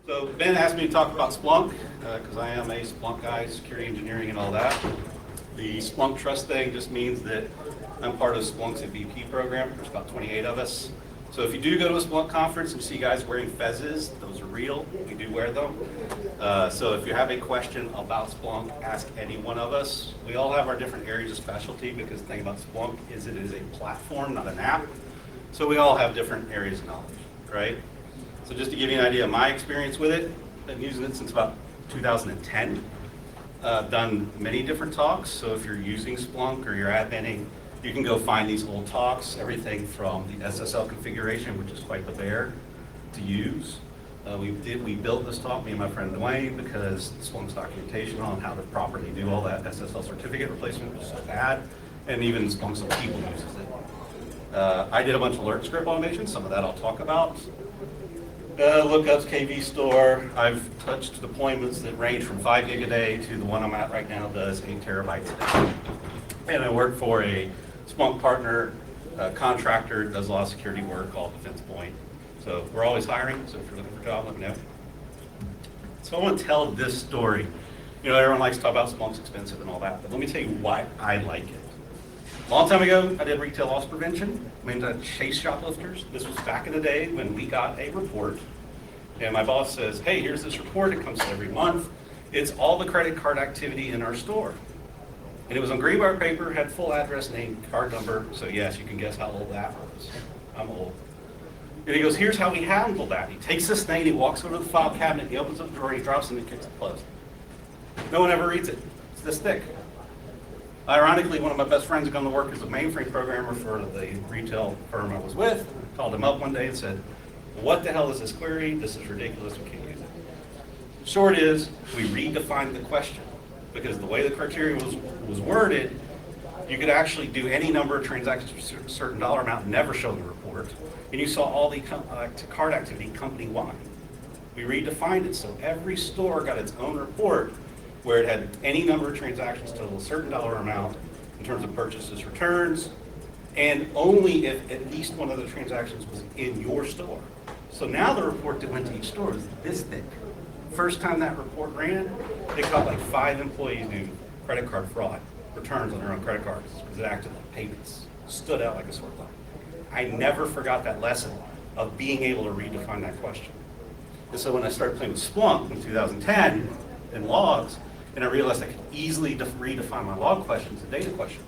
So Ben asked me to talk about Splunk, because I am a Splunk guy, security engineering and all that. The Splunk Trust thing just means that I'm part of Splunk's VP program. There's about 28 of us. So if you do go to a Splunk conference and see guys wearing fezzes, those are real. We do wear them. So if you have a question about Splunk, ask any one of us. We all have our different areas of specialty because the thing about Splunk is it is a platform, not an app. So we all have different areas of knowledge, right? So just to give you an idea of my experience with it, I've been using it since about 2010. I've done many different talks, so if you're using Splunk or you're adminning, you can go find these old talks, everything from the SSL configuration, which is quite the bear to use. We built this talk, me and my friend Dwayne, because Splunk's documentation on how to properly do all that SSL certificate replacement was so bad, and even Splunk's own people uses it. I did a bunch of alert script automation, some of that I'll talk about. Lookups, KV store. I've touched deployments that range from 5 gig a day to the one I'm at right now does 8 terabytes a day. And I work for a Splunk partner, contractor, does a lot of security work called Defense Point. So we're always hiring, so if you're looking for a job, let me know. So I want to tell this story. You know, everyone likes to talk about Splunk's expensive and all that, but let me tell you why I like it. A long time ago, I did retail loss prevention. I mean, to chase shoplifters. This was back in the day when we got a report, and my boss says, hey, here's this report. It comes every month. It's all the credit card activity in our store. And it was on green-bar paper, had full address, name, card number. So yes, you can guess how old that was. I'm old. And he goes, here's how we handle that. He takes this thing, he walks over to the file cabinet, he opens up the drawer, he drops it, and he kicks it closed. No one ever reads it. It's this thick. Ironically, one of my best friends who come to work as a mainframe programmer for the retail firm I was with, called him up one day and said, what the hell is this query? This is ridiculous, we can't use it. Short is, we redefined the question, because the way the criteria was worded, you could actually do any number of transactions to a certain dollar amount and never show the report, and you saw all the card activity company-wide. We redefined it, so every store got its own report where it had any number of transactions to a certain dollar amount in terms of purchases, returns, and only if at least one of the transactions was in your store. So now the report that went to each store is this thick. First time that report ran, they caught like 5 employees doing credit card fraud, returns on their own credit cards, because it acted like payments. Stood out like a sore thumb. I never forgot that lesson of being able to redefine that question. And so when I started playing with Splunk in 2010 in logs, and I realized I could easily redefine my log questions and data questions.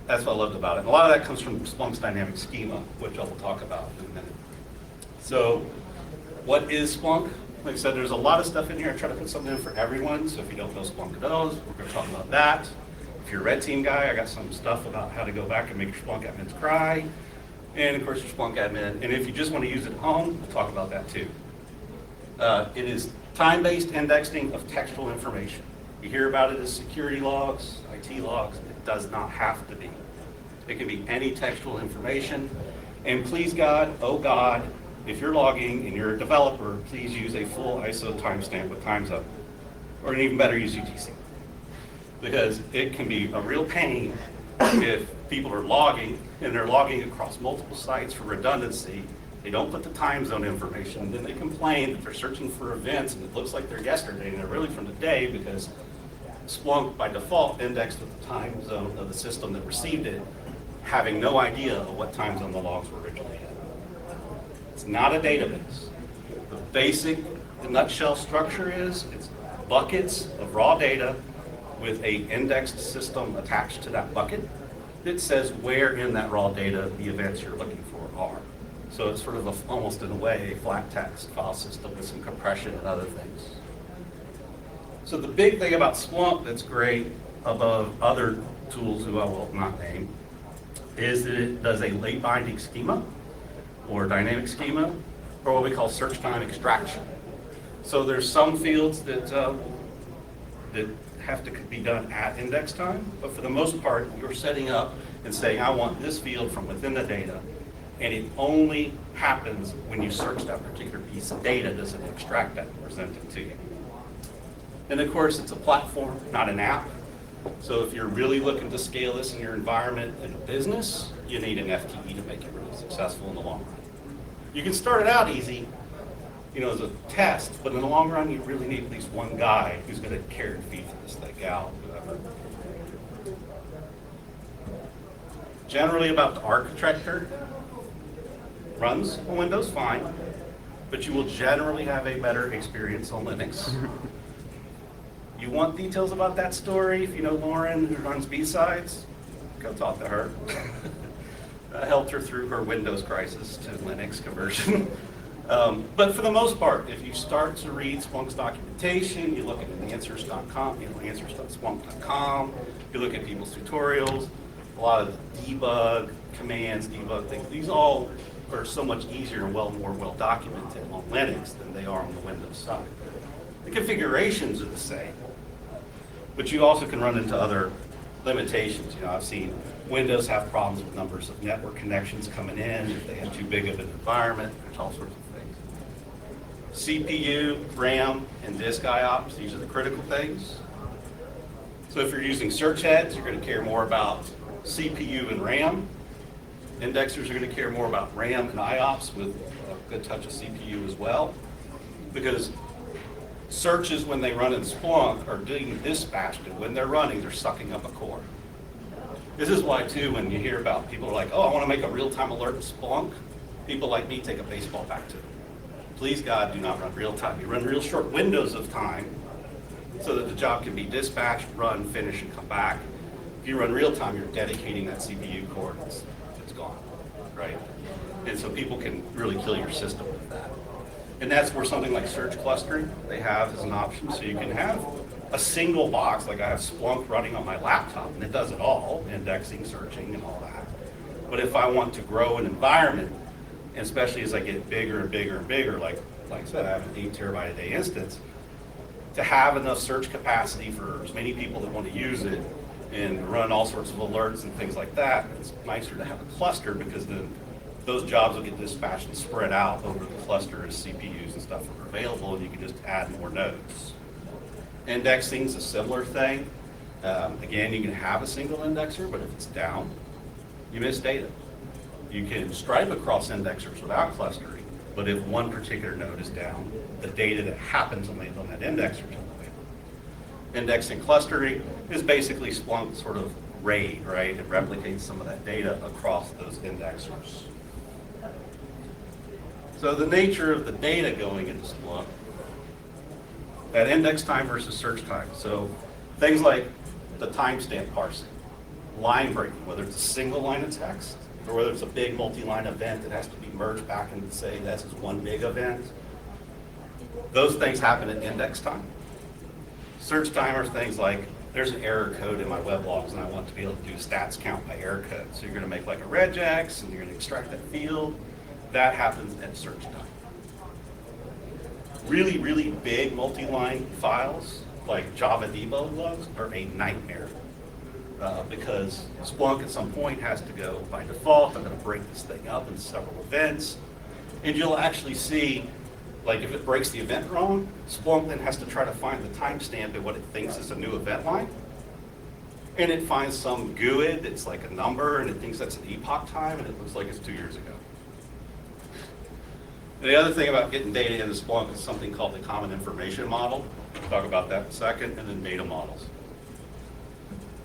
That's what I loved about it. And a lot of that comes from Splunk's dynamic schema, which I will talk about in a minute. So what is Splunk? Like I said, there's a lot of stuff in here. I try to put something in for everyone. So if you don't know Splunk knows, we're going to talk about that. If you're a red team guy, I got some stuff about how to go back and make your Splunk admins cry. And of course, your Splunk admin. And if you just want to use it at home, we'll talk about that too. It is time-based indexing of textual information. You hear about it as security logs, IT logs. It does not have to be. It can be any textual information. And please God, oh God, if you're logging and you're a developer, please use a full ISO timestamp with times up. Or even better, use UTC. Because it can be a real pain if people are logging and they're logging across multiple sites for redundancy. They don't put the time zone information, and then they complain that they're searching for events and it looks like they're yesterday and they're really from today because Splunk by default indexed with the time zone of the system that received it, having no idea of what time zone the logs were originally in. It's not a database. The basic, the nutshell structure is it's buckets of raw data with a indexed system attached to that bucket that says where in that raw data the events you're looking for are. So it's sort of almost in a way a flat text file system with some compression and other things. So the big thing about Splunk that's great above other tools who I will not name is that it does a late binding schema or dynamic schema or what we call search time extraction. So there's some fields that have to be done at index time, but for the most part, you're setting up and saying, I want this field from within the data, and it only happens when you search that particular piece of data. Does it extract that and present it to you? And of course, it's a platform, not an app. So if you're really looking to scale this in your environment and a business, you need an FTE to make it really successful in the long run. You can start it out easy, as a test, but in the long run, you really need at least one guy who's going to carry and feed this thing out, whatever. Generally about the architecture, runs on Windows fine, but you will generally have a better experience on Linux. You want details about that story? If you know Lauren, who runs B-Sides, go talk to her. I helped her through her Windows crisis to Linux conversion. But for the most part, if you start to read Splunk's documentation, you look at answers.com, answers.splunk.com, you look at people's tutorials, a lot of debug commands, debug things. These all are so much easier and more well documented on Linux than they are on the Windows side. The configurations are the same, but you also can run into other limitations. I've seen Windows have problems with numbers of network connections coming in, if they have too big of an environment, there's all sorts of things. CPU, RAM, and disk IOPS, these are the critical things. So if you're using search heads, you're going to care more about CPU and RAM. Indexers are going to care more about RAM and IOPS with a good touch of CPU as well, because searches when they run in Splunk are being dispatched, and when they're running, they're sucking up a core. This is why, too, when you hear about people are like, oh, I want to make a real-time alert in Splunk, people like me take a baseball bat to them. Please, God, do not run real-time. You run real short windows of time so that the job can be dispatched, run, finish, and come back. If you run real-time, you're dedicating that CPU core, it's gone, right? And so people can really kill your system with that. And that's where something like search clustering they have as an option. So you can have a single box, like I have Splunk running on my laptop, and it does it all, indexing, searching, and all that. But if I want to grow an environment, and especially as I get bigger and bigger and bigger, like I said, I have an 8 terabyte a day instance, to have enough search capacity for as many people that want to use it and run all sorts of alerts and things like that, it's nicer to have a cluster, because then those jobs will get dispatched and spread out over the cluster as CPUs and stuff are available, and you can just add more nodes. Indexing is a similar thing. Again, you can have a single indexer, but if it's down, you miss data. You can stripe across indexers without clustering, but if one particular node is down, the data that happens on that indexer is unavailable. Indexing clustering is basically Splunk sort of RAID, right? It replicates some of that data across those indexers. So the nature of the data going into Splunk, that index time versus search time. So things like the timestamp parsing, line breaking, whether it's a single line of text or whether it's a big multi-line event that has to be merged back and say this is one big event. Those things happen at index time. Search time are things like, there's an error code in my web logs and I want to be able to do stats count by error code. So you're going to make like a regex and you're going to extract that field. That happens at search time. Really, really big multi-line files like Java debug logs are a nightmare because Splunk at some point has to go, by default, I'm going to break this thing up into several events. And you'll actually see, like if it breaks the event wrong, Splunk then has to try to find the timestamp at what it thinks is a new event line. And it finds some GUID that's like a number and it thinks that's an epoch time and it looks like it's 2 years ago. And the other thing about getting data into Splunk is something called the common information model. We'll talk about that in a second, and then data models.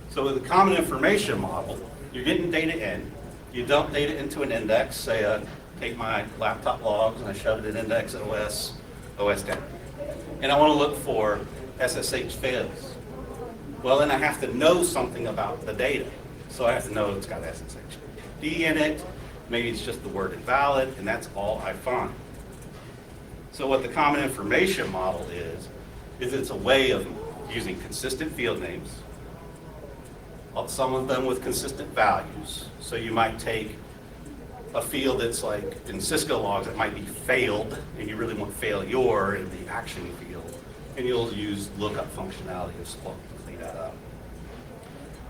So with the common information model, you're getting data in. You dump data into an index, say I take my laptop logs and I shove it in index OS 10. And I want to look for SSH fails. Well, then I have to know something about the data. So I have to know it's got SSHD in it. Maybe it's just the word invalid, and that's all I find. So what the common information model is it's a way of using consistent field names, some of them with consistent values. So you might take a field that's like in Cisco logs, it might be failed, and you really want failure in the action field, and you'll use lookup functionality of Splunk to clean that up.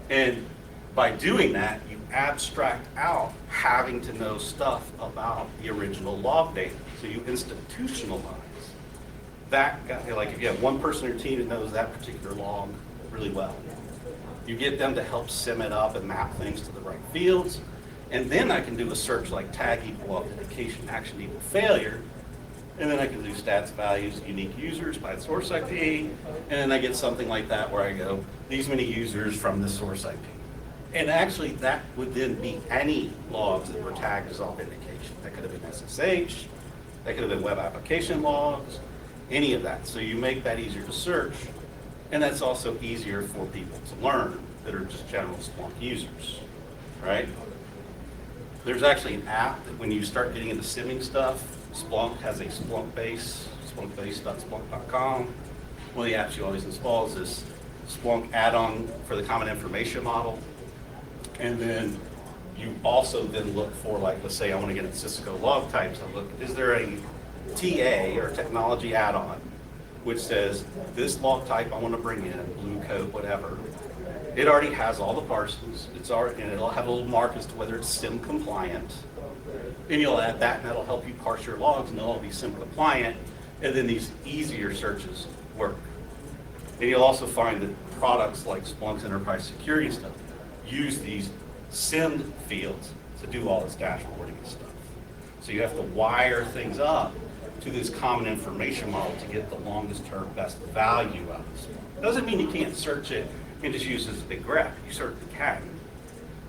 And by doing that, you abstract out having to know stuff about the original log data. So you institutionalize that guy. Like if you have one person in your team that knows that particular log really well, you get them to help sim it up and map things to the right fields. And then I can do a search like tag equal authentication action equal failure And then I can do stats values, unique users by source IP, and then I get something like that where I go, these many users from this source IP. And actually that would then be any logs that were tagged as authentication. That could have been SSH, that could have been web application logs, any of that. So you make that easier to search, and that's also easier for people to learn that are just general Splunk users, right? There's actually an app that when you start getting into simming stuff, Splunk has a Splunk base, splunkbase.splunk.com. One of the apps you always install is this Splunk add-on for the common information model. And then you also then look for, like, let's say I want to get at Cisco log types. I look, is there a TA or technology add-on which says this log type I want to bring in, blue coat, whatever. It already has all the parsings. It's already, and it'll have a little mark as to whether it's SIM compliant. And you'll add that, and that'll help you parse your logs, and they'll all be SIM compliant. And then these easier searches work. And you'll also find that products like Splunk's enterprise security stuff use these SIM fields to do all this dashboarding and stuff. So you have to wire things up to this common information model to get the longest term best value out of this. Doesn't mean you can't search it and just use it as a big graph. You certainly can.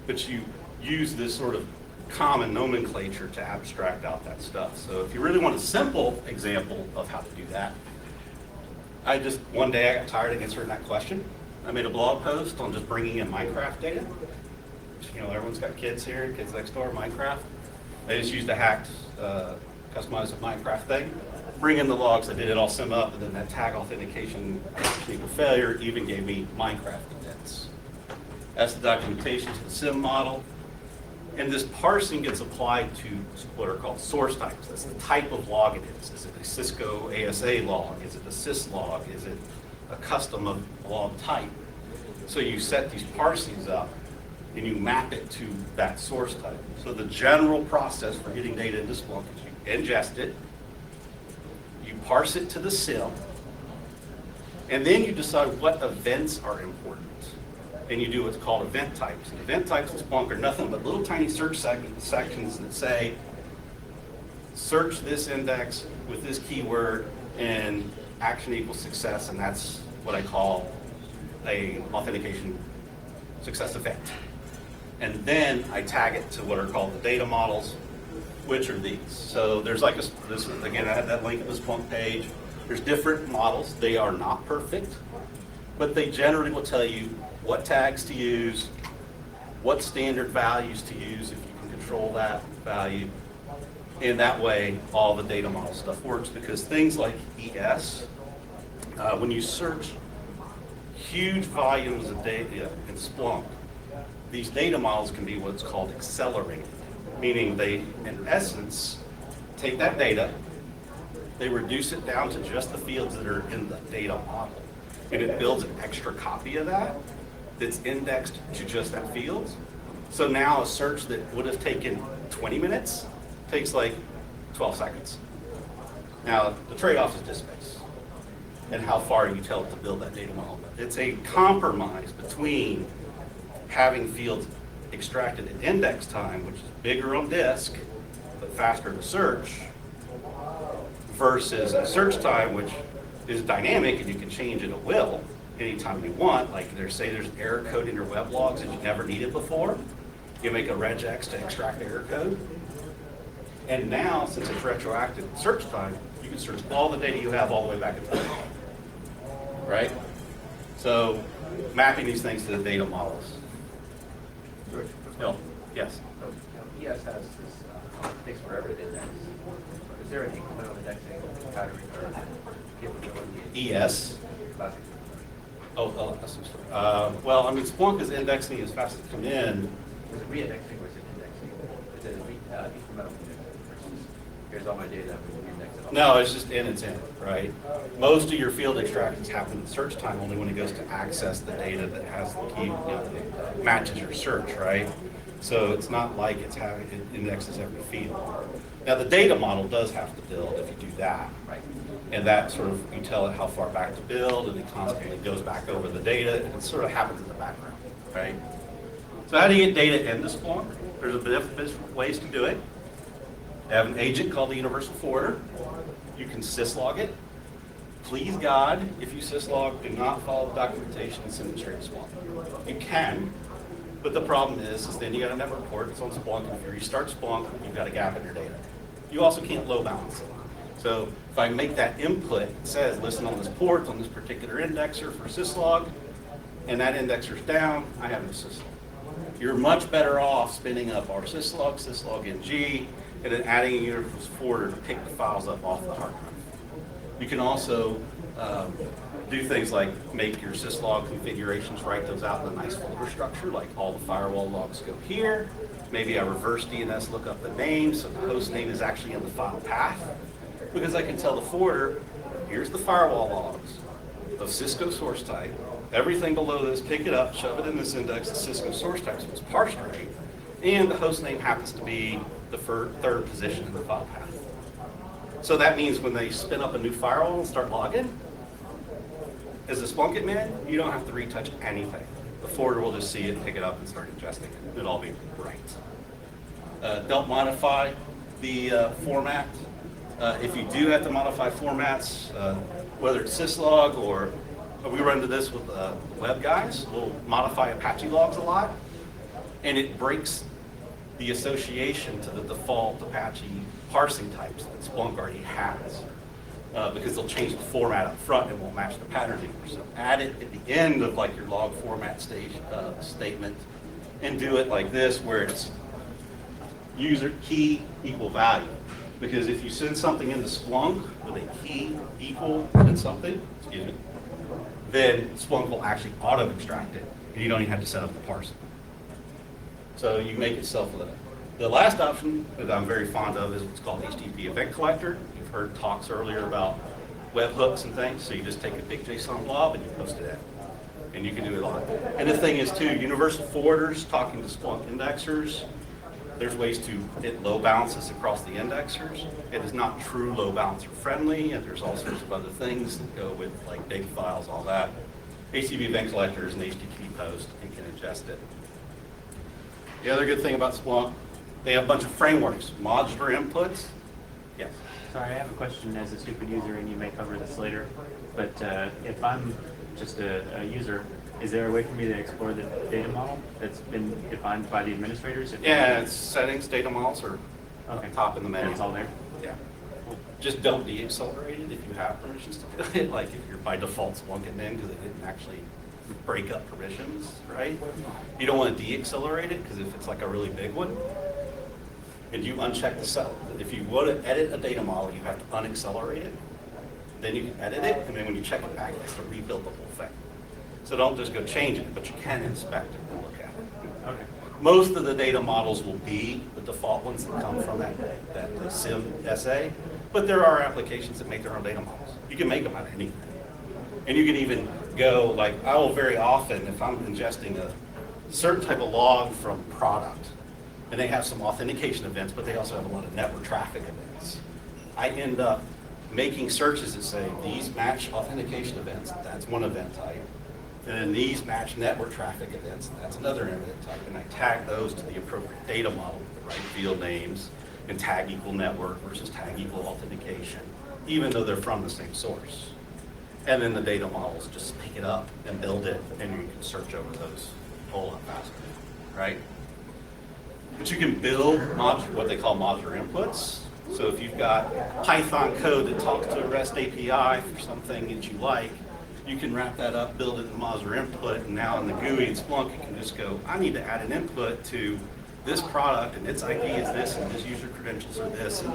But you use this sort of common nomenclature to abstract out that stuff. So if you really want a simple example of how to do that, one day I got tired of answering that question. I made a blog post on just bringing in Minecraft data. You know, everyone's got kids here, kids next door, Minecraft. I just used a hacked, customized Minecraft thing. Bring in the logs, I did it all sim up, and then that tag authentication equal failure even gave me Minecraft events. That's the documentation to the sim model. And this parsing gets applied to what are called source types. That's the type of log it is. Is it a Cisco ASA log? Is it a sys log? Is it a custom of log type? So you set these parsings up and you map it to that source type. So the general process for getting data into Splunk is you ingest it, you parse it to the SIM, and then you decide what events are important. And you do what's called event types. And event types in Splunk are nothing but little tiny search sections that say, search this index with this keyword and action equals success, and that's what I call a authentication success event. And then I tag it to what are called the data models, which are these. So there's like this, again, I had that link at the Splunk page. There's different models. They are not perfect, but they generally will tell you what tags to use, what standard values to use if you can control that value. And that way, all the data model stuff works, because things like ES, when you search huge volumes of data in Splunk, these data models can be what's called accelerated, meaning they, in essence, take that data, they reduce it down to just the fields that are in the data model, and it builds an extra copy of that that's indexed to just that field. So now a search that would have taken 20 minutes takes like 12 seconds. Now, the trade-off is disk space and how far you tell it to build that data model. It's a compromise between having fields extracted at index time, which is bigger on disk, but faster to search, versus a search time, which is dynamic and you can change it at will anytime you want. Like say there's error code in your web logs that you never needed before. You make a regex to extract error code. And now, since it's retroactive search time, you can search all the data you have all the way back in time. Right? So mapping these things to the data models. George, Bill, yes. so, ES has this, takes forever to index. Is there an incremental indexing pattern or capability? ES. Classic. Oh, that's some story. Well, I mean, Splunk is indexing as fast as it come in. Is it re-indexing or is it indexing? Is it incremental indexing versus here's all my data, we index it all? No, it's just in, it's in, right? Most of your field extractions happen in search time only when it goes to access the data that has the key, that matches your search, right? So it's not like it indexes every field. Now the data model does have to build if you do that. Right. And that sort of, you tell it how far back to build, and it constantly goes back over the data, and it sort of happens in the background, right? So how do you get data into Splunk? There's a bit of different ways to do it. You have an agent called the Universal Forwarder. You can syslog it. Please God, if you syslog, do not follow the documentation and send it straight to Splunk. You can, but the problem is then you got a network port, it's on Splunk, and if you restart Splunk, you've got a gap in your data. You also can't load balance it. So if I make that input, it says listen on this port, on this particular indexer for syslog, and that indexer's down, I have no syslog. You're much better off spinning up our syslog, syslog-ng, and then adding a universal forwarder to pick the files up off the hard drive. You can also do things like make your syslog configurations, write those out in a nice folder structure, like all the firewall logs go here. Maybe I reverse DNS, look up the name, so the host name is actually in the file path. Because I can tell the forwarder, here's the firewall logs of Cisco source type. Everything below this, pick it up, shove it in this index, the Cisco source type, so it's parsed right. And the host name happens to be the third position in the file path. So that means when they spin up a new firewall and start logging, as a Splunk admin, you don't have to retouch anything. The forwarder will just see it, pick it up, and start ingesting it. It'll all be right. Don't modify the format. If you do have to modify formats, whether it's syslog or we run into this with web guys, we'll modify Apache logs a lot, and it breaks the association to the default Apache parsing types that Splunk already has, because they'll change the format up front and won't match the pattern anymore. So add it at the end of like your log format statement, and do it like this, where it's user key equal value. Because if you send something into Splunk with a key equal to something, excuse me, then Splunk will actually auto-extract it, and you don't even have to set up the parsing. So you make it self-limited. The last option that I'm very fond of is what's called HTTP event collector. You've heard talks earlier about webhooks and things, so you just take a big JSON blob and you post it in. And you can do it a lot. And the thing is too, universal forwarders talking to Splunk indexers, there's ways to hit load balances across the indexers. It is not true load balancer friendly, and there's all sorts of other things that go with like data files, all that. HTTP event collector is an HTTP post and can ingest it. The other good thing about Splunk, they have a bunch of frameworks, modular inputs. Yes. Sorry, I have a question as a stupid user, and you may cover this later. But if I'm just a user, is there a way for me to explore the data model that's been defined by the administrators? Yeah, it's settings, data models are Okay. top in the menu. It's all there? Yeah. Just don't de-accelerate it if you have permissions to do it, like if you're by default Splunking in because it didn't actually break up permissions, right? You don't want to de-accelerate it because if it's like a really big one, and you uncheck the cell. If you want to edit a data model, you have to unaccelerate it. Then you can edit it, and then when you check it back, it has to rebuild the whole thing. So don't just go change it, but you can inspect it and look at it. Okay. Most of the data models will be the default ones that come from that SIM SA, but there are applications that make their own data models. You can make them out of anything. And you can even go, like I will very often, if I'm ingesting a certain type of log from product, and they have some authentication events, but they also have a lot of network traffic events. I end up making searches that say, these match authentication events, that's one event type. And then these match network traffic events, that's another event type. And I tag those to the appropriate data model with the right field names, and tag equal network versus tag equal authentication, even though they're from the same source. And then the data models just pick it up and build it, and you can search over those a whole lot faster, right? But you can build what they call modular inputs. So if you've got Python code that talks to a REST API for something that you like, you can wrap that up, build it in modular input, and now in the GUI and Splunk, you can just go, I need to add an input to this product, and its ID is this, and its user credentials are this, and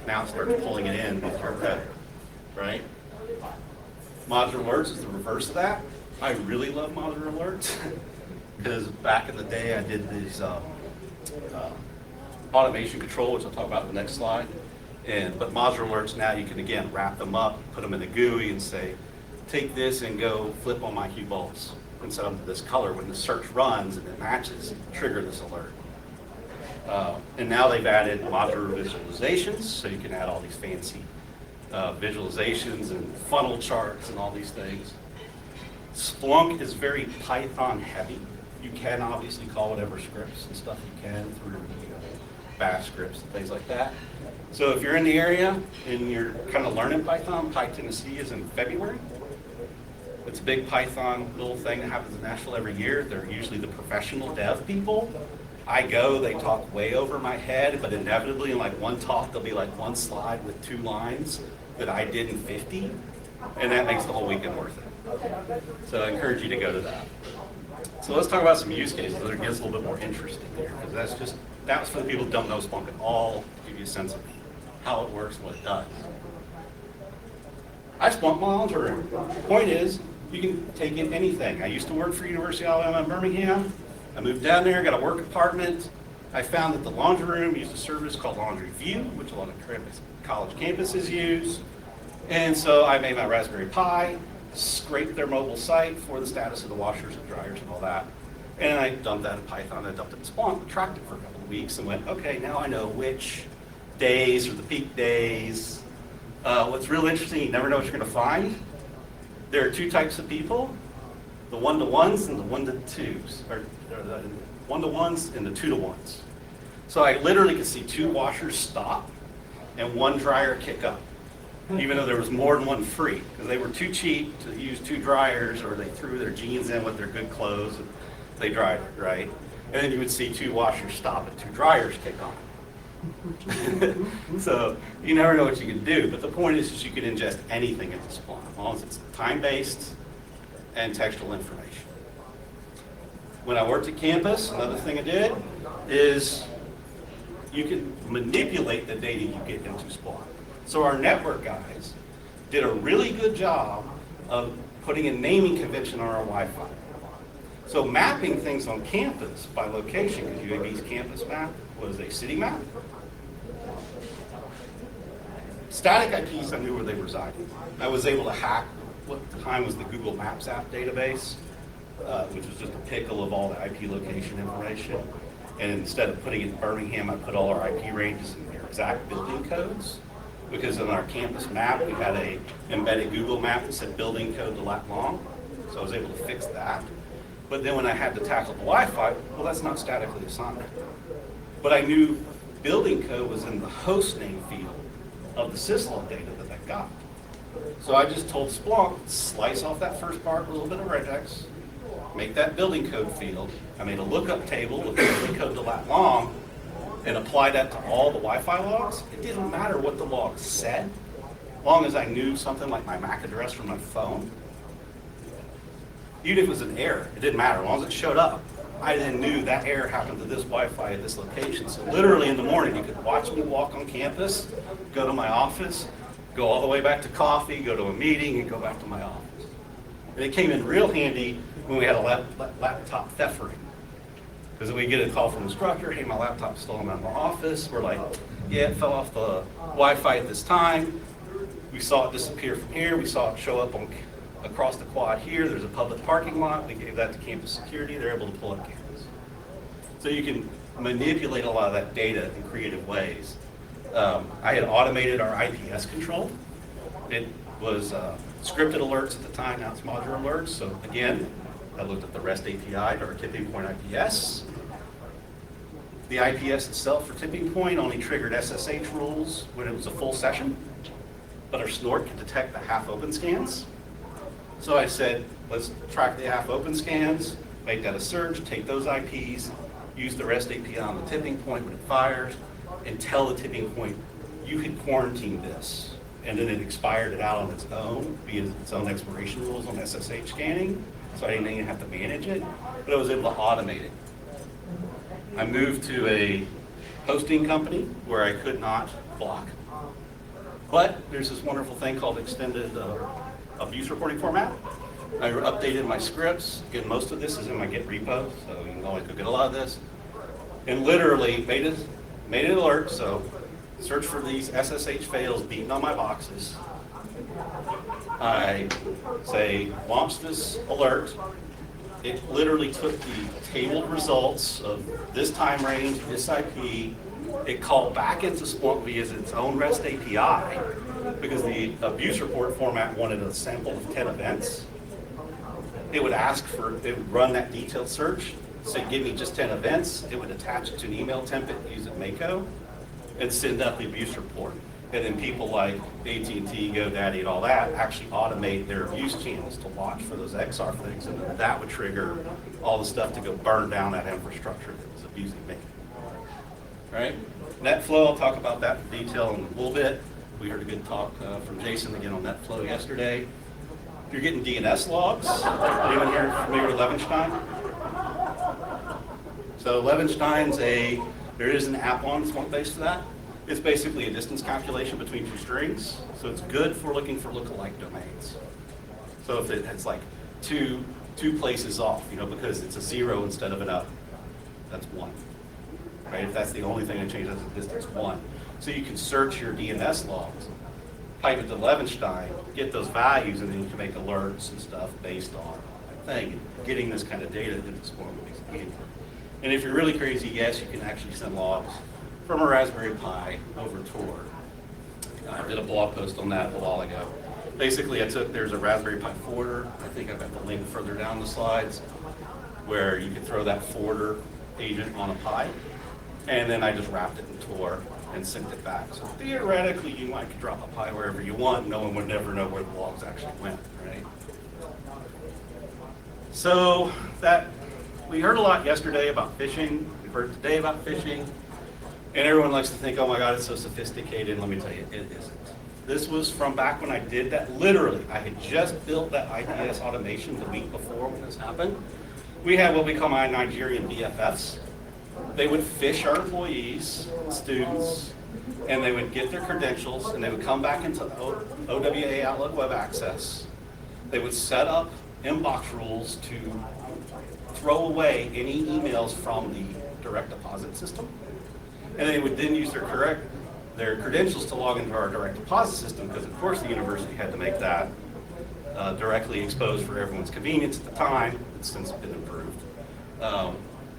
now it starts pulling it in with your code, right? Modular alerts is the reverse of that. I really love modular alerts, because back in the day, I did these automation control, which I'll talk about in the next slide. But modular alerts now, you can again wrap them up, put them in the GUI, and say, take this and go flip on my cue bulbs and set them to this color. When the search runs and it matches, trigger this alert. And now they've added modular visualizations, so you can add all these fancy visualizations and funnel charts and all these things. Splunk is very Python heavy. You can obviously call whatever scripts and stuff you can through bash scripts, and things like that. So if you're in the area and you're kind of learning Python, PyTennessee is in February. It's a big Python little thing that happens in Nashville every year. They're usually the professional dev people. I go, they talk way over my head, but inevitably in like one talk, there'll be like one slide with 2 lines that I did in 50, and that makes the whole weekend worth it. So I encourage you to go to that. So let's talk about some use cases that gets a little bit more interesting here, because that's for the people who don't know Splunk at all, to give you a sense of how it works and what it does. I Splunk my laundry room. The point is, you can take in anything. I used to work for University of Alabama in Birmingham. I moved down there, got a work apartment. I found that the laundry room used a service called Laundry View, which a lot of college campuses use. And so I made my Raspberry Pi, scraped their mobile site for the status of the washers and dryers and all that. And I dumped that in Python, I dumped it in Splunk, tracked it for a couple of weeks and went, okay, now I know which days are the peak days. What's real interesting, you never know what you're gonna find. There are 2 types of people, the 1-to-1s and the 1-to-2s, or the 1-to-1s and the 2-to-1s. So I literally could see 2 washers stop and 1 dryer kick up, even though there was more than 1 free, because they were too cheap to use 2 dryers, or they threw their jeans in with their good clothes and they dried it, right? And then you would see 2 washers stop and 2 dryers kick on. So you never know what you can do, but the point is you can ingest anything into Splunk, as long as it's time-based and textual information. When I worked at campus, another thing I did is you can manipulate the data you get into Splunk. So our network guys did a really good job of putting a naming convention on our Wi-Fi. So mapping things on campus by location, because UAB's campus map was a city map. Static IPs, I knew where they resided. I was able to hack what at the time was the Google Maps app database, which was just a pickle of all the IP location information. And instead of putting it in Birmingham, I put all our IP ranges in their exact building codes. Because in our campus map, we had a embedded Google map that said building code to lat long. So I was able to fix that. But then when I had to tackle the Wi-Fi, well, that's not statically assigned. But I knew building code was in the host name field of the syslog data that I got. So I just told Splunk, slice off that first part, a little bit of regex, make that building code field. I made a lookup table with building code to lat long and applied that to all the Wi-Fi logs. It didn't matter what the log said, as long as I knew something like my MAC address from my phone. Even if it was an error, it didn't matter. As long as it showed up, I then knew that error happened to this Wi-Fi at this location. So literally in the morning, you could watch me walk on campus, go to my office, go all the way back to coffee, go to a meeting, and go back to my office. And it came in real handy when we had a laptop theft ring. Because we get a call from the instructor, hey, my laptop's stolen out of my office. We're like, yeah, it fell off the Wi-Fi at this time. We saw it disappear from here. We saw it show up across the quad here. There's a public parking lot. We gave that to campus security. They're able to pull up campus. So you can manipulate a lot of that data in creative ways. I had automated our IPS control. It was scripted alerts at the time. Now it's modular alerts. So again, I looked at the REST API to our tipping point IPS. The IPS itself for tipping point only triggered SSH rules when it was a full session, but our snort could detect the half open scans. So I said, let's track the half open scans, make that a search, take those IPs, use the REST API on the tipping point when it fires, and tell the tipping point, you can quarantine this. And then it expired it out on its own, via its own expiration rules on SSH scanning. So I didn't even have to manage it, but I was able to automate it. I moved to a hosting company where I could not block. But there's this wonderful thing called extended abuse reporting format. I updated my scripts. Again, most of this is in my Git repo, so you can always go get a lot of this. And literally made it alert, so search for these SSH fails beating on my boxes. I say, launch this alert. It literally took the tabled results of this time range, this IP. It called back into Splunk via its own REST API because the abuse report format wanted a sample of 10 events. It would ask for, it would run that detailed search, say, give me just 10 events, it would attach it to an email template using Mako and send out the abuse report. And then people like AT&T, GoDaddy, and all that actually automate their abuse channels to watch for those XR things, and then that would trigger all the stuff to go burn down that infrastructure that was abusing me. All right? NetFlow, I'll talk about that in detail in a little bit. We heard a good talk from Jason again on NetFlow yesterday. If you're getting DNS logs, anyone here familiar with Levenstein? So Levenstein's there is an app on Splunk based for that. It's basically a distance calculation between two strings. So it's good for looking for lookalike domains. So if it's like two places off, because it's a 0 instead of an up, that's 1. Right? If that's the only thing that changes the distance, 1. So you can search your DNS logs, pipe it to Levenstein, get those values, and then you can make alerts and stuff based on that thing. Getting this kind of data into Splunk makes it easier. And if you're really crazy, yes, you can actually send logs from a Raspberry Pi over Tor. I did a blog post on that a while ago. Basically, there's a Raspberry Pi forwarder. I think I've got the link further down the slides, where you can throw that forwarder agent on a Pi, and then I just wrapped it in Tor and sent it back. So theoretically, you might drop a Pi wherever you want. No one would never know where the logs actually went, right? So we heard a lot yesterday about phishing. We've heard today about phishing. And everyone likes to think, oh my God, it's so sophisticated. Let me tell you, it isn't. This was from back when I did that. Literally, I had just built that IDS automation the week before when this happened. We had what we call my Nigerian BFFs. They would phish our employees, students, and they would get their credentials, and they would come back into OWA Outlook Web Access. They would set up inbox rules to throw away any emails from the direct deposit system. And they would then use their credentials to log into our direct deposit system, because of course the university had to make that directly exposed for everyone's convenience at the time. It's since been improved.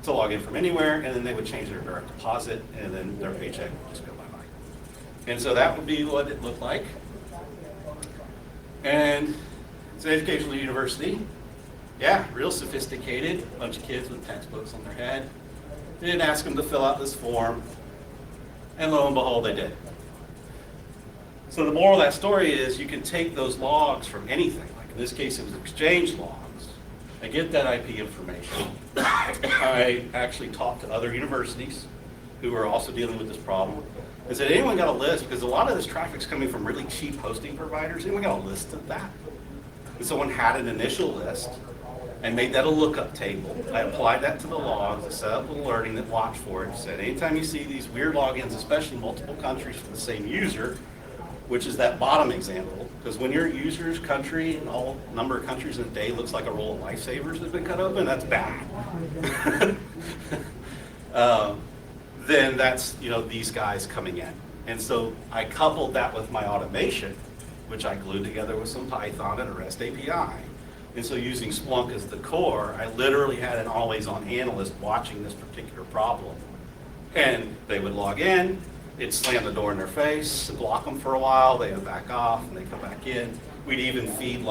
To log in from anywhere, and then they would change their direct deposit, and then their paycheck would just go bye-bye. And so that would be what it looked like. And it's an educational university. Yeah, real sophisticated. A bunch of kids with textbooks on their head. They didn't ask them to fill out this form. And lo and behold, they did. So the moral of that story is you can take those logs from anything. Like in this case, it was Exchange logs. I get that IP information. I actually talked to other universities who are also dealing with this problem. I said, anyone got a list? Because a lot of this traffic's coming from really cheap hosting providers. Anyone got a list of that? And someone had an initial list and made that a lookup table. I applied that to the logs. I set up an alerting that watched for it. Said, anytime you see these weird logins, especially multiple countries for the same user, which is that bottom example, because when your user's country and all number of countries in a day looks like a roll of lifesavers that's been cut open, that's bad. Then that's these guys coming in. And so I coupled that with my automation, which I glued together with some Python and a REST API. And so using Splunk as the core, I literally had an always-on analyst watching this particular problem. And they would log in, it'd slam the door in their face, block them for a while, they would back off, and they come back in. We'd even feed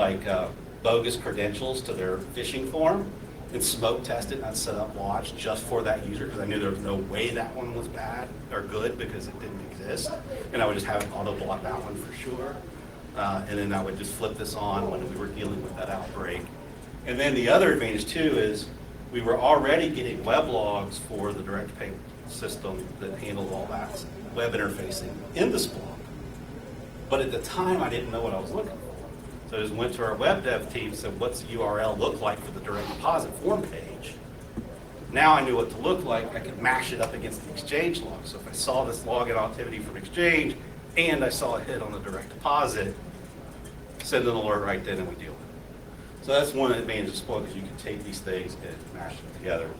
bogus credentials to their phishing form and smoke test it, and I'd set up watch just for that user, because I knew there was no way that one was bad or good because it didn't exist. And I would just have it auto block that one for sure. And then I would just flip this on when we were dealing with that outbreak. And then the other advantage too is we were already getting web logs for the direct pay system that handled all that web interfacing in the Splunk. But at the time, I didn't know what I was looking for. So I just went to our web dev team and said, what's the URL look like for the direct deposit form page? Now I knew what to look like. I could mash it up against the Exchange log. So if I saw this login activity from Exchange and I saw a hit on the direct deposit, send an alert right then and we deal with it. So that's one advantage of Splunk, is you can take these things and mash them together.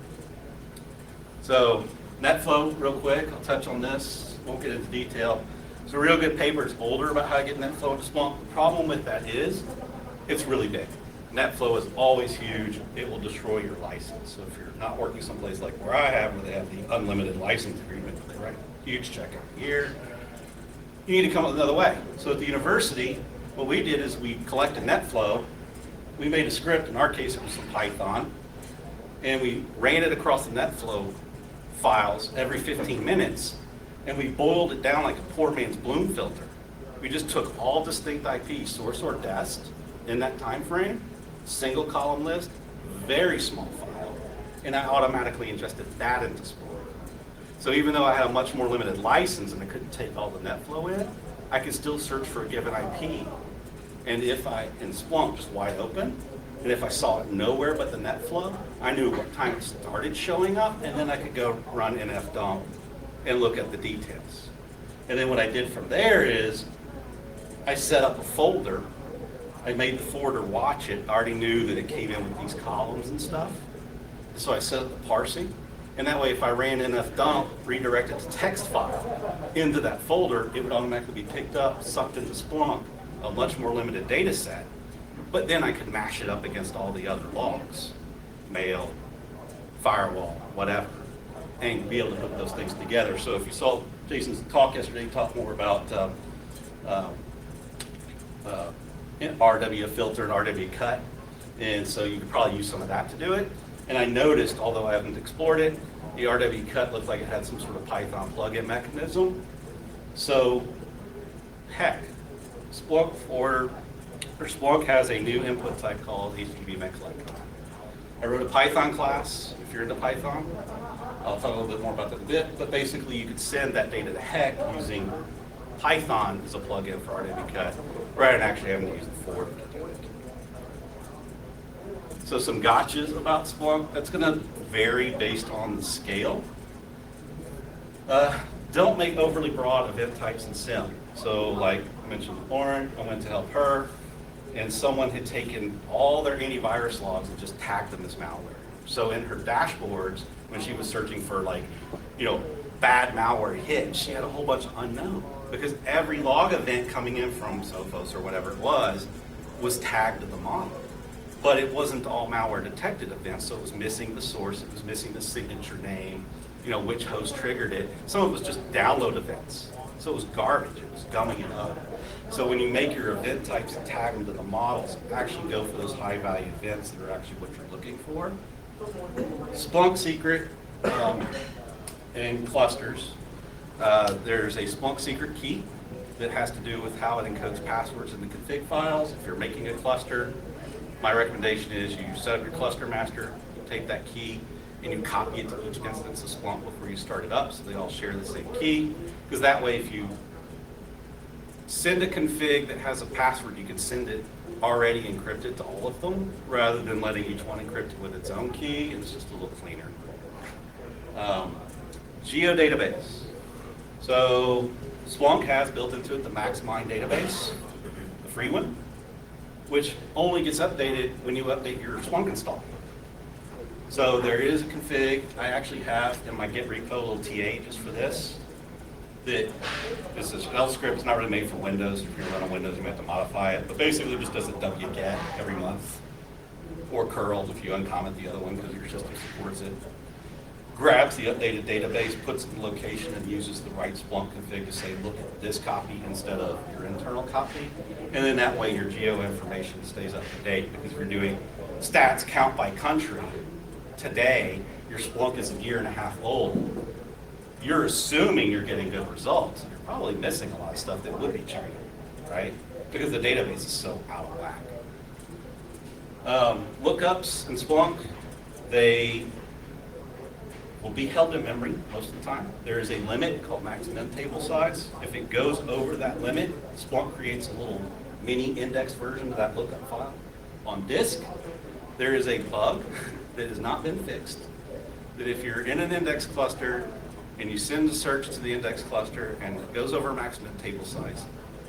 So NetFlow, real quick, I'll touch on this, won't get into detail. It's a real good paper, it's older, about how to get NetFlow into Splunk. The problem with that is, it's really big. NetFlow is always huge, it will destroy your license. So if you're not working someplace like where I have, where they have the unlimited license agreement, they write a huge check every year, you need to come up with another way. So at the university, what we did is we collected NetFlow, we made a script, in our case it was some Python, and we ran it across the NetFlow files every 15 minutes, and we boiled it down like a poor man's Bloom filter. We just took all distinct IP, source or dest, in that time frame, single column list, very small file, and I automatically ingested that into Splunk. So even though I had a much more limited license and I couldn't take all the NetFlow in, I could still search for a given IP. And if in Splunk, just wide open, and if I saw it nowhere but the NetFlow, I knew what time it started showing up, and then I could go run nfdump and look at the details. And then what I did from there is I set up a folder. I made the forwarder watch it. I already knew that it came in with these columns and stuff. So I set up the parsing. And that way, if I ran nfdump, redirected to text file into that folder, it would automatically be picked up, sucked into Splunk, a much more limited data set. But then I could mash it up against all the other logs, mail, firewall, whatever, and be able to put those things together. So if you saw Jason's talk yesterday, he talked more about RW filter and RW cut. And so you could probably use some of that to do it. And I noticed, although I haven't explored it, the RW cut looked like it had some sort of Python plugin mechanism. So, heck, Splunk has a new input type called HTTP collect. I wrote a Python class. If you're into Python, I'll talk a little bit more about that in a bit. But basically, you could send that data to heck using Python as a plugin for RW cut, rather than actually having to use the forwarder to do it. So some gotchas about Splunk. That's going to vary based on the scale. Don't make overly broad event types in SIM. So like I mentioned with Lauren, I went to help her, and someone had taken all their antivirus logs and just tagged them as malware. So in her dashboards, when she was searching for bad malware hits, she had a whole bunch of unknown, because every log event coming in from Sophos or whatever it was tagged to the model. But it wasn't all malware detected events, so it was missing the source, it was missing the signature name, which host triggered it. Some of it was just download events. So it was garbage, it was gumming it up. So when you make your event types and tag them to the models, actually go for those high value events that are actually what you're looking for. Splunk secret in clusters. There's a Splunk secret key that has to do with how it encodes passwords in the config files. If you're making a cluster, my recommendation is you set up your cluster master, you take that key, and you copy it to each instance of Splunk before you start it up, so they all share the same key. Because that way, if you send a config that has a password, you can send it already encrypted to all of them, rather than letting each one encrypt it with its own key. It's just a little cleaner. Geodatabase. So Splunk has built into it the MaxMine database, the free one, which only gets updated when you update your Splunk install. So there is a config I actually have in my Git repo, a little TA just for this. That this is shell script. It's not really made for Windows. If you're running Windows, you might have to modify it. But basically, it just does a wget every month, or curl if you uncomment the other one because your system supports it. Grabs the updated database, puts it in location, and uses the right Splunk config to say, look at this copy instead of your internal copy. And then that way, your geo information stays up to date, because if you're doing stats count by country, today, your Splunk is a year and a half old. You're assuming you're getting good results. You're probably missing a lot of stuff that would be changing, right? Because the database is so out of whack. Lookups in Splunk, they will be held in memory most of the time. There is a limit called maximum table size. If it goes over that limit, Splunk creates a little mini index version of that lookup file. On disk, there is a bug that has not been fixed, that if you're in an index cluster and you send a search to the index cluster and it goes over maximum table size,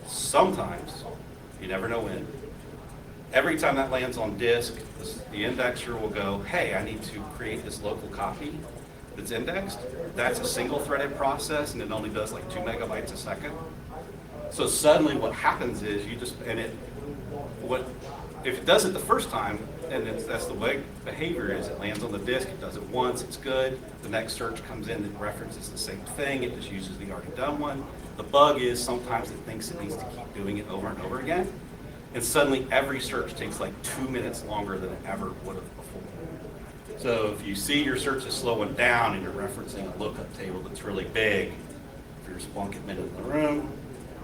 sometimes, you never know when, every time that lands on disk, the indexer will go, hey, I need to create this local copy that's indexed. That's a single threaded process, and it only does like 2 megabytes a second. So suddenly what happens is if it does it the first time, and that's the way behavior is, it lands on the disk, it does it once, it's good. The next search comes in that references the same thing, it just uses the already done one. The bug is sometimes it thinks it needs to keep doing it over and over again, and suddenly every search takes like 2 minutes longer than it ever would have before. So if you see your search is slowing down and you're referencing a lookup table that's really big, if you're a Splunk admin in the room,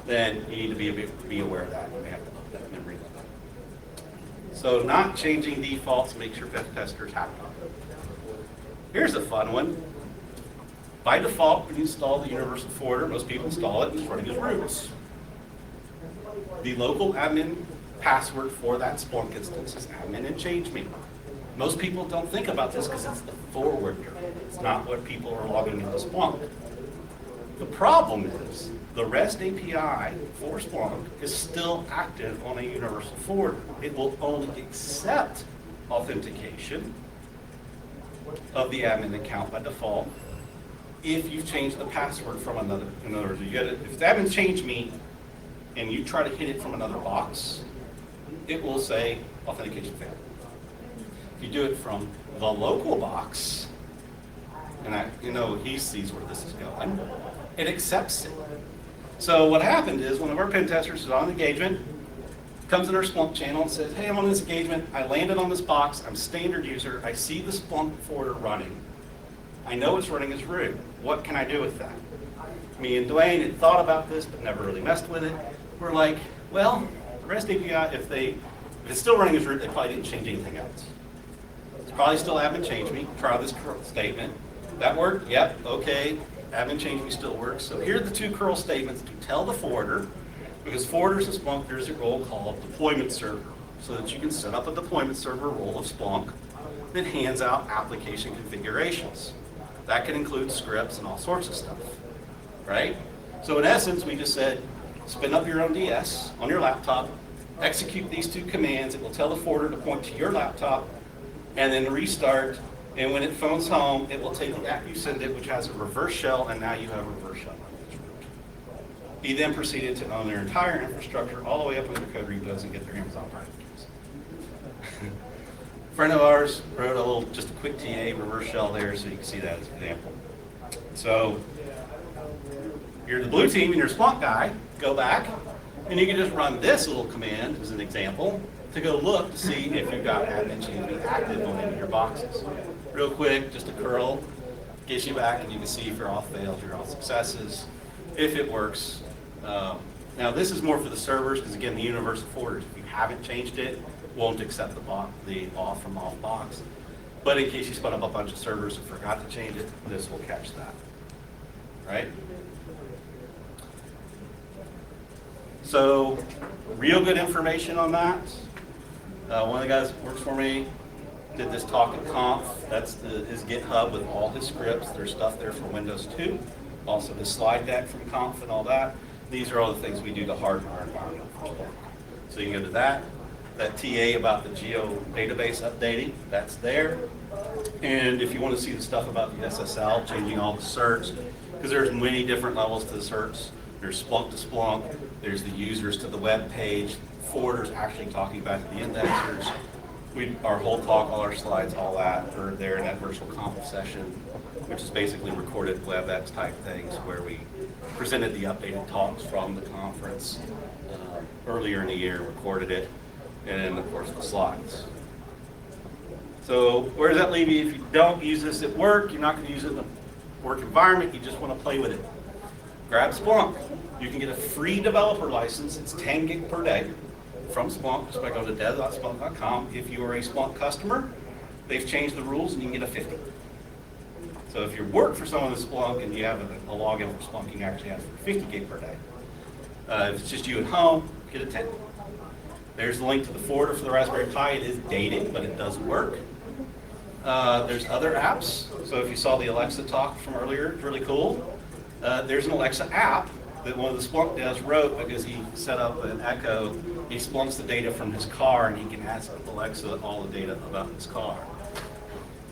then you need to be aware of that. You may have to up that memory limit. So not changing defaults makes your pen testers happy. Here's a fun one. By default, when you install the universal forwarder, most people install it and it's running as root. The local admin password for that Splunk instance is admin and change me. Most people don't think about this because it's the forwarder. It's not what people are logging into Splunk. The problem is the REST API for Splunk is still active on a universal forwarder. It will only accept authentication of the admin account by default if you've changed the password from another. In other words, if the admin changed me and you try to hit it from another box, it will say authentication failed. If you do it from the local box, and he sees where this is going, it accepts it. So what happened is one of our pen testers is on engagement, comes in our Splunk channel and says, hey, I'm on this engagement, I landed on this box, I'm standard user, I see the Splunk forwarder running. I know it's running as root. What can I do with that? Me and Dwayne had thought about this, but never really messed with it. We're like, well, the REST API, if it's still running as root, they probably didn't change anything else. It's probably still admin change me. Try this curl statement. That worked? Yep. Okay. Admin change me still works. So here are the two curl statements to tell the forwarder, because forwarders in Splunk, there's a role called deployment server, so that you can set up a deployment server role of Splunk that hands out application configurations. That can include scripts and all sorts of stuff, right? So in essence, we just said, spin up your own DS on your laptop, execute these two commands. It will tell the forwarder to point to your laptop, and then restart. And when it phones home, it will take the app you send it, which has a reverse shell, and now you have a reverse shell. He then proceeded to own their entire infrastructure all the way up into code repos and get their Amazon private keys. A friend of ours wrote just a quick TA reverse shell there, so you can see that as an example. So you're the blue team and you're a Splunk guy, go back, and you can just run this little command as an example to go look to see if you've got admin change active on any of your boxes. Real quick, just a curl, gets you back and you can see if you're all fails, you're all successes, if it works. Now this is more for the servers, because again, the universal forwarders, if you haven't changed it, won't accept the off from off box. But in case you spun up a bunch of servers and forgot to change it, this will catch that, right? So, real good information on that. One of the guys that works for me did this talk at Conf. That's his GitHub with all his scripts. There's stuff there for Windows 2. Also the slide deck from Conf and all that. These are all the things we do to harden our environment. So you can go to that. That TA about the geo database updating, that's there. And if you want to see the stuff about the SSL, changing all the certs, because there's many different levels to the certs. There's Splunk to Splunk, there's the users to the web page, forwarders actually talking about the indexers. Our whole talk, all our slides, all that are there in that virtual conf session, which is basically recorded WebEx type things where we presented the updated talks from the conference earlier in the year, recorded it, and then of course the slides. So where does that leave you if you don't use this at work? You're not going to use it in the work environment, you just want to play with it. Grab Splunk. You can get a free developer license. It's 10 gig per day from Splunk, just by going to dev.splunk.com. If you are a Splunk customer, they've changed the rules and you can get a 50. So if you work for someone with Splunk and you have a login for Splunk, you can actually ask for 50 gig per day. If it's just you at home, get a 10. There's the link to the forwarder for the Raspberry Pi. It is dated, but it does work. There's other apps. So if you saw the Alexa talk from earlier, it's really cool. There's an Alexa app that one of the Splunk devs wrote because he set up an Echo. He Splunks the data from his car and he can ask Alexa all the data about his car.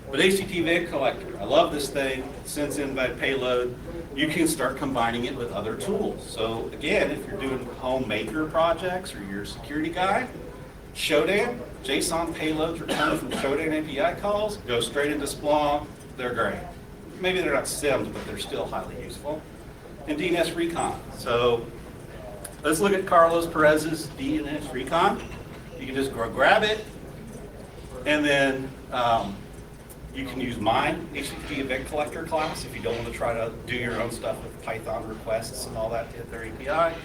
But HTTP collector, I love this thing. It sends in by payload. You can start combining it with other tools. So again, if you're doing homemaker projects or you're a security guy, Shodan, JSON payloads returned from Shodan API calls go straight into Splunk. They're great. Maybe they're not SIMs, but they're still highly useful. And DNS Recon. So let's look at Carlos Perez's DNS Recon. You can just go grab it, and then You can use my HTTP event collector class if you don't want to try to do your own stuff with Python requests and all that to hit their API.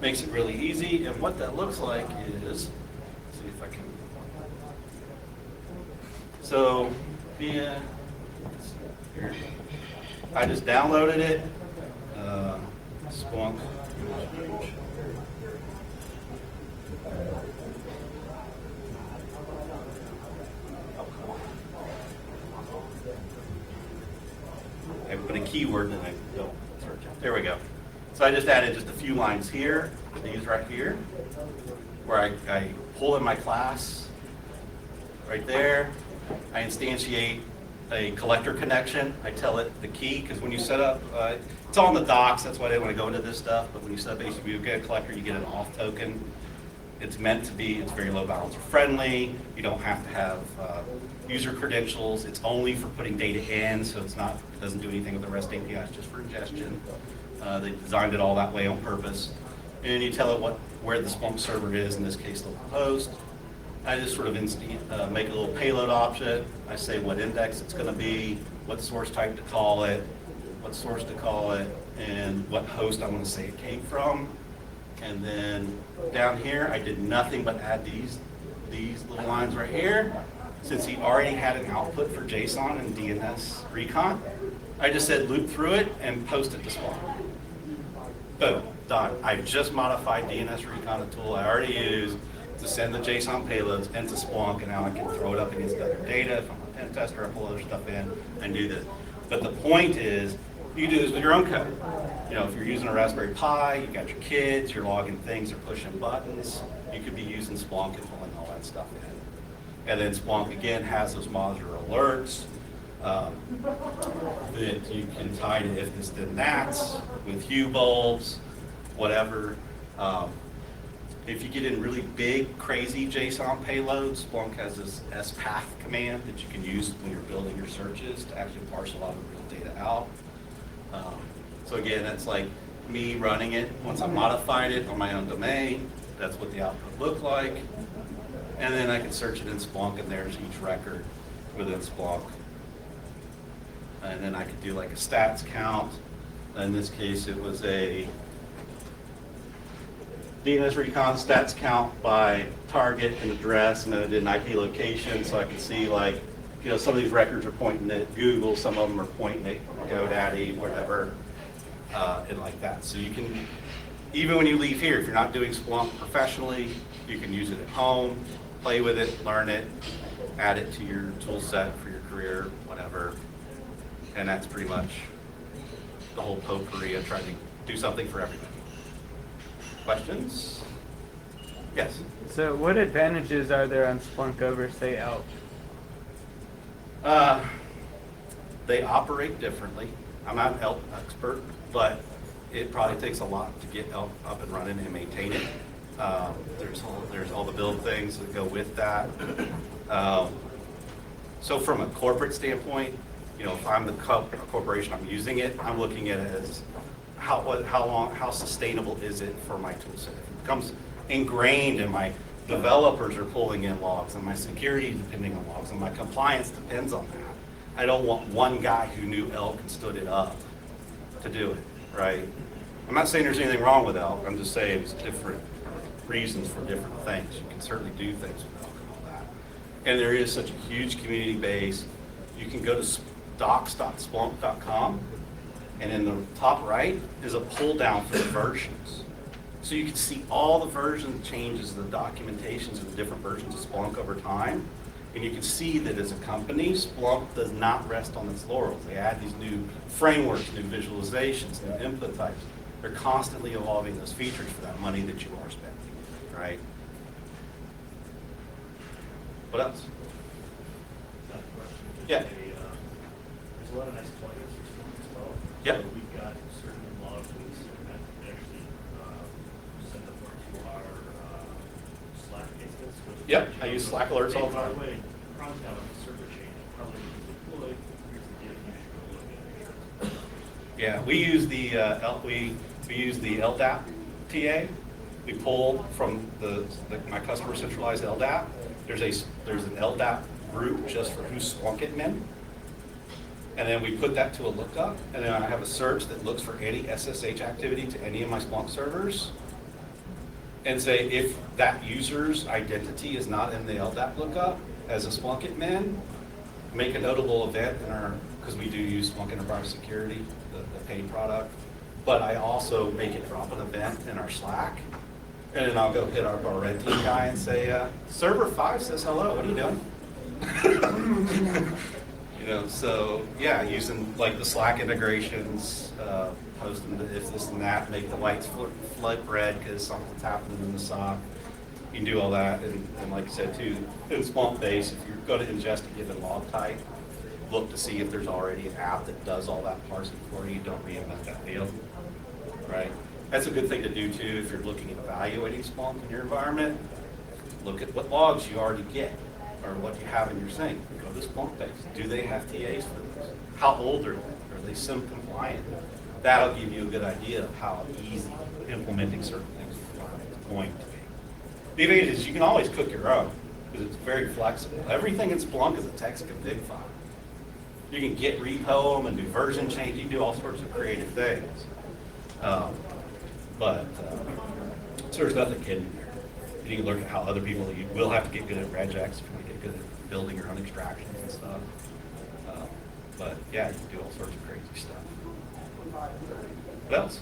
Makes it really easy. And what that looks like is, let's see if I can. So, here, I just downloaded it. Splunk. I put a keyword and I don't search it. There we go. So I just added just a few lines here, these right here, where I pull in my class right there. I instantiate a collector connection. I tell it the key, because when you set up, it's all in the docs, that's why I didn't want to go into this stuff, but when you set up HTTP get a collector, you get an auth token. It's meant to be, it's very load balancer friendly. You don't have to have user credentials. It's only for putting data in, so it doesn't do anything with the REST API, it's just for ingestion. They designed it all that way on purpose. And you tell it where the Splunk server is, in this case, the host. I just sort of make a little payload option. I say what index it's going to be, what source type to call it, what source to call it, and what host I want to say it came from. And then down here, I did nothing but add these little lines right here. Since he already had an output for JSON and DNS recon, I just said loop through it and post it to Splunk. Boom, done. I just modified DNS recon, a tool I already use to send the JSON payloads into Splunk, and now I can throw it up against other data. If I'm a pen tester, I pull other stuff in and do this. But the point is, you do this with your own code. You know, if you're using a Raspberry Pi, you got your kids, you're logging things, you're pushing buttons, you could be using Splunk and pulling all that stuff in. And then Splunk, again, has those modular alerts that you can tie to if this, then that's, with hue bulbs, whatever. If you get in really big, crazy JSON payloads, Splunk has this spath command that you can use when you're building your searches to actually parse a lot of real data out. So again, that's like me running it. Once I modified it on my own domain, that's what the output looked like. And then I can search it in Splunk, and there's each record within Splunk. And then I could do like a stats count. In this case, it was a DNS recon stats count by target and address, and then I did an IP location, so I could see, like, you know, some of these records are pointing at Google, some of them are pointing at GoDaddy, whatever, and like that. So you can, even when you leave here, if you're not doing Splunk professionally, you can use it at home, play with it, learn it, add it to your tool set for your career, whatever. And that's pretty much the whole potpourri of trying to do something for everybody. Questions? Yes? So what advantages are there on Splunk over, say, Elk? They operate differently. I'm not an Elk expert, but it probably takes a lot to get Elk up and running and maintain it. There's all the build things that go with that. So from a corporate standpoint, you know, if I'm the corporation I'm using it, I'm looking at it as how sustainable is it for my tool set? If it becomes ingrained and my developers are pulling in logs and my security is depending on logs and my compliance depends on that, I don't want one guy who knew Elk and stood it up to do it, right? I'm not saying there's anything wrong with Elk, I'm just saying it's different reasons for different things. You can certainly do things with Elk and all that. And there is such a huge community base. You can go to docs.splunk.com, and in the top right is a pull down for the versions. So you can see all the version changes, the documentations of the different versions of Splunk over time. And you can see that as a company, Splunk does not rest on its laurels. They add these new frameworks, new visualizations, new input types. They're constantly evolving those features for that money that you are spending, right? What else? Yeah. There's a lot of nice plugins for Splunk as well. Yep. So we've got certain logs that actually send them to our Slack instance. Yep, I use Slack alerts all the By time. the way, problems down on the server chain, probably deployed, here's the data you should go look at. Yeah, we use the LDAP TA. We pull from my customer centralized LDAP. There's an LDAP group just for who's Splunk admin. And then we put that to a lookup, and then I have a search that looks for any SSH activity to any of my Splunk servers, and say if that user's identity is not in the LDAP lookup as a Splunk admin, make a notable event in our, because we do use Splunk Enterprise Security, the paid product, but I also make it drop an event in our Slack, and then I'll go hit our red team guy and say, server 5 says hello, what are you doing? You know, so yeah, using like the Slack integrations, posting the if this and that, make the lights flood red because something's happening in the SOC. You can do all that, and like I said too, in Splunk base, if you're going to ingest a given log type, look to see if there's already an app that does all that parsing for you. Don't reinvent that wheel, right? That's a good thing to do too if you're looking at evaluating Splunk in your environment. Look at what logs you already get or what you have in your sync. Go to Splunk base. Do they have TAs for this? How old are they? Are they SIM compliant? That'll give you a good idea of how easy implementing certain things is going to be. The advantage is you can always cook your own because it's very flexible. Everything in Splunk is a text config file. You can git repo them and do version change. You can do all sorts of creative things. So there's nothing hidden there. You can look at how other people, you will have to get good at regex if you want to get good at building your own extractions and stuff. But yeah, you can do all sorts of crazy stuff. What else?